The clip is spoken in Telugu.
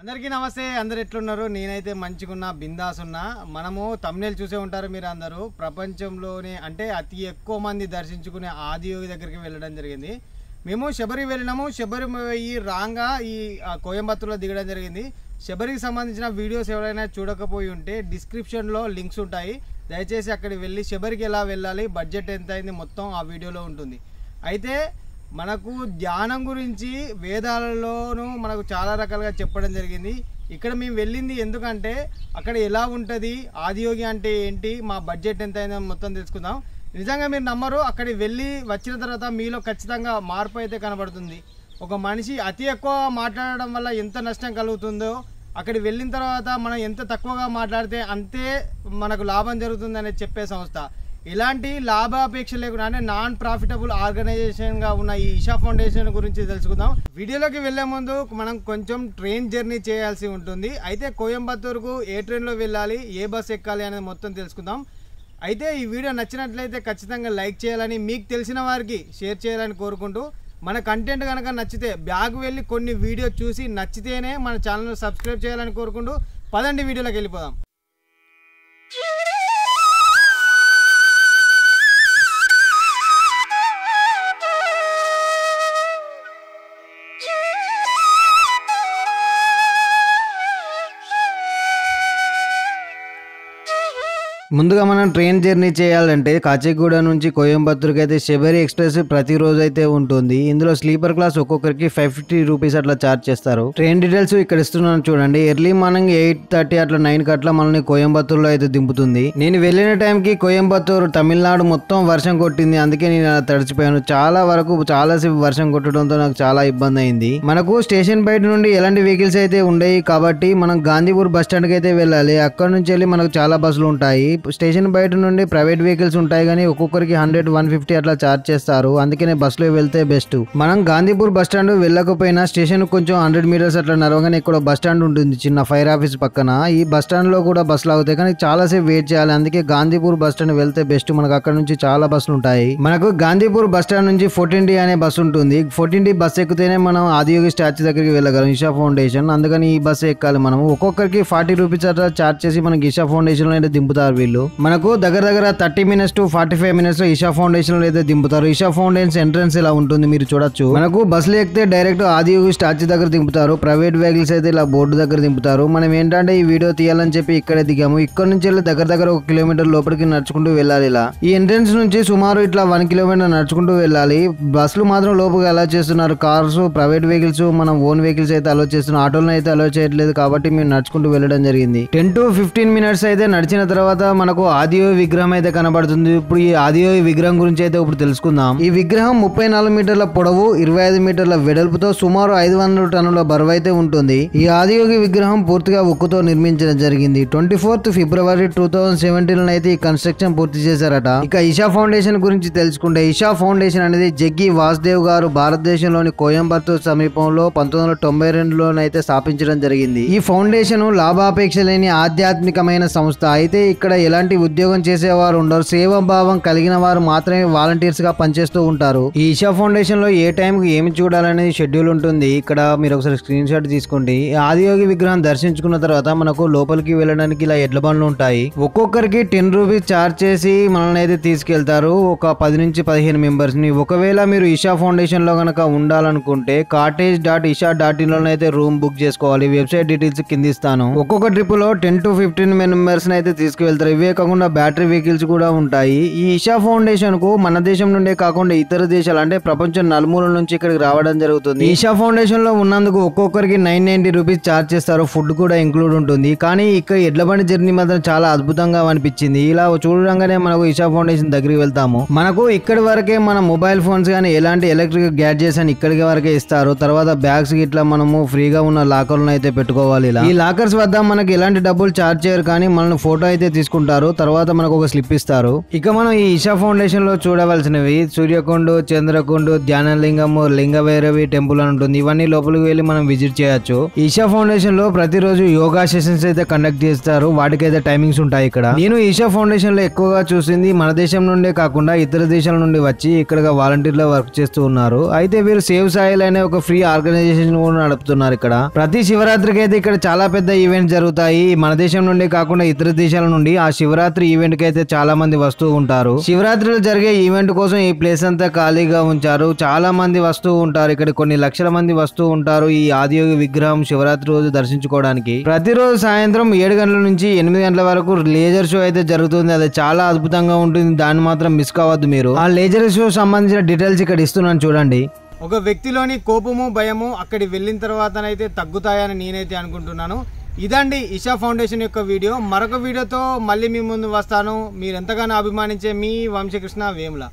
అందరికీ నమస్తే. అందరు ఎట్లున్నారు? నేనైతే మంచిగున్నా, బిందాస్ ఉన్నా. మనము తమ్నేల్ చూసే ఉంటారు మీరు అందరూ. ప్రపంచంలోనే అంటే అతి ఎక్కువ మంది దర్శించుకునే ఆదియోగి దగ్గరికి వెళ్ళడం జరిగింది. మేము శబరి వెళ్ళినాము. శబరి ఈ రాంగా ఈ కోయంబత్తూరులో దిగడం జరిగింది. శబరికి సంబంధించిన వీడియోస్ ఎవరైనా చూడకపోయి ఉంటే డిస్క్రిప్షన్లో లింక్స్ ఉంటాయి. దయచేసి అక్కడికి వెళ్ళి శబరికి ఎలా వెళ్ళాలి, బడ్జెట్ ఎంత అయింది మొత్తం ఆ వీడియోలో ఉంటుంది. అయితే మనకు ధ్యానం గురించి వేదాలలోనూ మనకు చాలా రకాలుగా చెప్పడం జరిగింది. ఇక్కడ మేము వెళ్ళింది ఎందుకంటే అక్కడ ఎలా ఉంటుంది, ఆదియోగి అంటే ఏంటి, మా బడ్జెట్ ఎంత అయిందో మొత్తం తెలుసుకుందాం. నిజంగా మీరు నమ్మరు, అక్కడికి వెళ్ళి వచ్చిన తర్వాత మీలో ఖచ్చితంగా మార్పు అయితే కనబడుతుంది. ఒక మనిషి అతి ఎక్కువ మాట్లాడడం వల్ల ఎంత నష్టం కలుగుతుందో, అక్కడికి వెళ్ళిన తర్వాత మనం ఎంత తక్కువగా మాట్లాడితే అంతే మనకు లాభం జరుగుతుంది అనేది చెప్పే సంస్థ. ఇలాంటి లాభాపేక్ష లేకుండా అంటే నాన్ ప్రాఫిటబుల్ ఆర్గనైజేషన్గా ఉన్న ఈ ఇషా ఫౌండేషన్ గురించి తెలుసుకుందాం. వీడియోలోకి వెళ్ళే ముందు మనం కొంచెం ట్రైన్ జర్నీ చేయాల్సి ఉంటుంది. అయితే కోయంబత్తూరుకు ఏ ట్రైన్లో వెళ్ళాలి, ఏ బస్ ఎక్కాలి అనేది మొత్తం తెలుసుకుందాం. అయితే ఈ వీడియో నచ్చినట్లయితే ఖచ్చితంగా లైక్ చేయాలని, మీకు తెలిసిన వారికి షేర్ చేయాలని కోరుకుంటూ, మన కంటెంట్ కనుక నచ్చితే బ్యాగ్ వెళ్ళి కొన్ని వీడియో చూసి నచ్చితేనే మన ఛానల్ సబ్స్క్రైబ్ చేయాలని కోరుకుంటూ పదండి వీడియోలోకి వెళ్ళిపోదాం. ముందుగా మనం ట్రైన్ జర్నీ చేయాలంటే కాచిగూడ నుంచి కోయంబత్తూరుకి అయితే శబరి ఎక్స్ప్రెస్ ప్రతిరోజు అయితే ఉంటుంది. ఇందులో స్లీపర్ క్లాస్ ఒక్కొక్కరికి 550 రూపీస్ అట్లా ఛార్జ్ చేస్తారు. ట్రైన్ డీటెయిల్స్ ఇక్కడ ఇస్తున్నాను చూడండి. ఎర్లీ మార్నింగ్ 8:30 అట్లా 9 అట్లా మనల్ని కోయంబత్తూరులో అయితే దింపుతుంది. నేను వెళ్ళిన టైంకి కోయంబత్తూరు తమిళనాడు మొత్తం వర్షం కొట్టింది, అందుకే నేను అలా తడిచిపోయాను. చాలాసేపు వర్షం కొట్టడంతో నాకు చాలా ఇబ్బంది అయింది. మనకు స్టేషన్ బయట నుండి ఎలాంటి వెహికల్స్ అయితే ఉండేవి కాబట్టి మనం గాంధీపూర్ బస్ స్టాండ్ కి అయితే వెళ్ళాలి. అక్కడ నుంచి వెళ్ళి మనకు చాలా బస్సులు ఉంటాయి. స్టేషన్ బయట నుండి ప్రైవేట్ వెహికల్స్ ఉంటాయి కానీ ఒక్కొక్కరికి 100-150 అట్లా ఛార్జ్ చేస్తారు. అందుకనే బస్సులో వెళ్తే బెస్ట్. మనం గాంధీపూర్ బస్ స్టాండ్ వెళ్ళకపోయినా స్టేషన్ కొంచెం 100 మీటర్స్ అట్లా నడవగానే ఇక్కడ బస్ స్టాండ్ ఉంటుంది చిన్న ఫైర్ ఆఫీస్ పక్కన. ఈ బస్ స్టాండ్ లో కూడా బస్సులు అవుతాయి కానీ చాలాసేపు వెయిట్ చేయాలి. అందుకే గాంధీపూర్ బస్ స్టాండ్ వెళ్తే బెస్ట్. మనకు అక్కడ నుంచి చాలా బస్సులు ఉంటాయి. మనకు గాంధీపూర్ బస్ స్టాండ్ నుంచి 14D అనే బస్ ఉంటుంది. 14D బస్ ఎక్కితేనే మనం ఆదియోగి స్టాచ్యూ దగ్గరికి వెళ్ళగలం, ఇషా ఫౌండేషన్. అందుకని ఈ బస్ ఎక్కాలి. మనం ఒక్కొక్కరికి 40 రూపీస్ అట్లా ఛార్జ్ చేసి మనకి ఇషా ఫౌండేషన్ లో అయితే దింపుతారు వీళ్ళు. మనకు దగ్గర 30 minutes to 45 minutes లో ఇషా ఫౌండేషన్ లో అయితే దింపుతారు. ఇషా ఫౌండేషన్ ఎంట్రన్స్ ఇలా ఉంటుంది, మీరు చూడొచ్చు. మనకు బస్సులు ఎక్కితే డైరెక్ట్ ఆదియోగి స్టాచ్యూ దగ్గర దింపుతారు. ప్రైవేట్ వెహికల్స్ అయితే ఇలా బోర్డు దగ్గర దింపుతారు. మనం ఏంటంటే ఈ వీడియో తీయాలని చెప్పి ఇక్కడే దిగాము. ఇక్కడ నుంచి వెళ్ళి దగ్గర 1 కిలోమీటర్ లోపలికి నడుచుకుంటూ వెళ్ళాలి. ఇలా ఈ ఎంట్రన్స్ నుంచి సుమారు ఇట్లా 1 కిలోమీటర్ నడుచుకుంటూ వెళ్ళాలి. బస్సులు మాత్రం లోపలికి అలో చేస్తున్నారు. కార్స్, ప్రైవేట్ వెహికల్స్, మనం ఓన్ వెహికల్స్ అయితే అలో చేస్తున్నారు. ఆటోలను అయితే అలో చేయట్లేదు కాబట్టి మేము నడుచుకుంటూ వెళ్ళడం జరిగింది. 10 to 15 minutes అయితే నడిచిన తర్వాత మనకు ఆదియోగి విగ్రహం అయితే కనబడుతుంది. ఇప్పుడు ఈ ఆదియోగి విగ్రహం గురించి అయితే ఇప్పుడు తెలుసుకుందాం. ఈ విగ్రహం 34 మీటర్ల పొడవు, 25 మీటర్ల వెడల్పుతో సుమారు 500 టన్నుల బరువు అయితే ఉంటుంది. ఈ ఆదియోగి విగ్రహం పూర్తిగా ఉక్కుతో నిర్మించడం జరిగింది. 24th February 2017 అయితే ఈ కన్స్ట్రక్షన్ పూర్తి చేశారట. ఇక ఇషా ఫౌండేషన్ గురించి తెలుసుకుంటే, ఇషా ఫౌండేషన్ అనేది జగ్గి వాసుదేవ్ గారు భారతదేశంలోని కోయంబత్తూరు సమీపంలో 1992లోనైతే స్థాపించడం జరిగింది. ఈ ఫౌండేషన్ లాభాపేక్ష లేని ఆధ్యాత్మికమైన సంస్థ. అయితే ఇక్కడ ఎలాంటి ఉద్యోగం చేసేవారు ఉండరు. సేవాభావం కలిగిన వారు మాత్రమే వాలంటీర్స్ గా పనిచేస్తూ ఉంటారు. ఈ ఇషా ఫౌండేషన్ లో ఏ టైం కి ఏమి చూడాలనేది షెడ్యూల్ ఉంటుంది. ఇక్కడ మీరు ఒకసారి స్క్రీన్ షాట్ తీసుకోండి. ఆదియోగి విగ్రహం దర్శించుకున్న తర్వాత మనకు లోపలికి వెళ్ళడానికి ఇలా ఎడ్ల బండ్లు ఉంటాయి. ఒక్కొక్కరికి 10 రూపీస్ ఛార్జ్ చేసి మనల్ని అయితే తీసుకెళ్తారు, ఒక 10 నుంచి 15 మెంబర్స్ ని. ఒకవేళ మీరు ఇషా ఫౌండేషన్ లో కనుక ఉండాలనుకుంటే cottage.isha.in లోనైతే రూమ్ బుక్ చేసుకోవాలి. వెబ్సైట్ డీటెయిల్స్ కింద ఇస్తాను. ఒక్కొక్క ట్రిప్ లో 10 to 15 మెంబర్స్ అయితే తీసుకువెళ్తారు. ఇవే కాకుండా బ్యాటరీ వెహికల్స్ కూడా ఉంటాయి. ఈ ఇషా ఫౌండేషన్ కు మన దేశం నుండే కాకుండా ఇతర దేశాలు అంటే ప్రపంచం నలుమూల నుంచి ఇక్కడికి రావడం జరుగుతుంది. ఇషా ఫౌండేషన్ లో ఉన్నందుకు ఒక్కొక్కరికి 990 రూపీస్ ఛార్జ్ చేస్తారు. ఫుడ్ కూడా ఇంక్లూడ్ ఉంటుంది. కానీ ఇక్కడ ఎడ్ల బండి జర్నీ మాత్రం చాలా అద్భుతంగా అనిపించింది. ఇలా చూడగానే మనకు ఇషా ఫౌండేషన్ దగ్గరికి వెళ్తాము. మనకు ఇక్కడి వరకే మన మొబైల్ ఫోన్స్ కానీ ఎలాంటి ఎలక్ట్రిక్ గ్యాడ్జెట్స్ అని ఇక్కడికి వరకే ఇస్తారు. తర్వాత బ్యాగ్స్ ఇట్లా మనము ఫ్రీగా ఉన్న లాకర్లను అయితే పెట్టుకోవాలి. ఇలా ఈ లాకర్స్ వద్ద మనకి ఎలాంటి డబ్బులు ఛార్జ్ చేయరు కానీ మనల్ని ఫోటో అయితే తీసుకుంటారు. తీసుకుంటారు. తర్వాత మనకు ఒక స్లిప్ ఇస్తారు. ఇక మనం ఈ ఈషా ఫౌండేషన్ లో చూడవలసినవి సూర్యకొండ, చంద్రకొండ, ధ్యానలింగము, లింగభైరవి టెంపుల్ అని ఉంటుంది. ఇవన్నీ లోపలికి వెళ్ళి మనం విజిట్ చేయొచ్చు. ఈషా ఫౌండేషన్ లో ప్రతిరోజు యోగా సెషన్స్ అయితే కండక్ట్ చేస్తారు. వాటికైతే టైమింగ్స్ ఉంటాయి. ఇక్కడ నేను ఈషా ఫౌండేషన్ లో ఎక్కువగా చూసింది మన దేశం నుండే కాకుండా ఇతర దేశాల నుండి వచ్చి ఇక్కడ వాలంటీర్లు వర్క్ చేస్తూ ఉన్నారు. అయితే వీరు సేవ్ సాయిల్ అనే ఒక ఫ్రీ ఆర్గనైజేషన్ కూడా నడుపుతున్నారు. ఇక్కడ ప్రతి శివరాత్రికి అయితే ఇక్కడ చాలా పెద్ద ఈవెంట్స్ జరుగుతాయి. మన దేశం నుండి కాకుండా ఇతర దేశాల నుండి ఆ శివరాత్రి ఈవెంట్ కి అయితే చాలా మంది వస్తూ ఉంటారు. శివరాత్రిలో జరిగే ఈవెంట్ కోసం ఈ ప్లేస్ అంతా ఖాళీగా ఉంచారు. చాలా మంది వస్తూ ఉంటారు. ఇక్కడ కొన్ని లక్షల మంది వస్తూ ఉంటారు ఈ ఆదియోగి విగ్రహం శివరాత్రి రోజు దర్శించుకోవడానికి. ప్రతిరోజు సాయంత్రం 7 గంటల నుంచి 8 గంటల వరకు లేజర్ షో అయితే జరుగుతుంది. అది చాలా అద్భుతంగా ఉంటుంది. దాన్ని మాత్రం మిస్ కావద్దు మీరు. ఆ లేజర్ షో సంబంధించిన డీటెయిల్స్ ఇక్కడ ఇస్తున్నాను చూడండి. ఒక వ్యక్తిలోని కోపము, భయము అక్కడికి వెళ్ళిన తర్వాతనైతే తగ్గుతాయని నేనైతే అనుకుంటున్నాను. ఇదండి ఈషా ఫౌండేషన్ యొక్క వీడియో. మరొక వీడియోతో మళ్ళీ మీ ముందు వస్తాను. మీరు ఎంతగానో అభిమానించే మీ వంశకృష్ణ వేముల.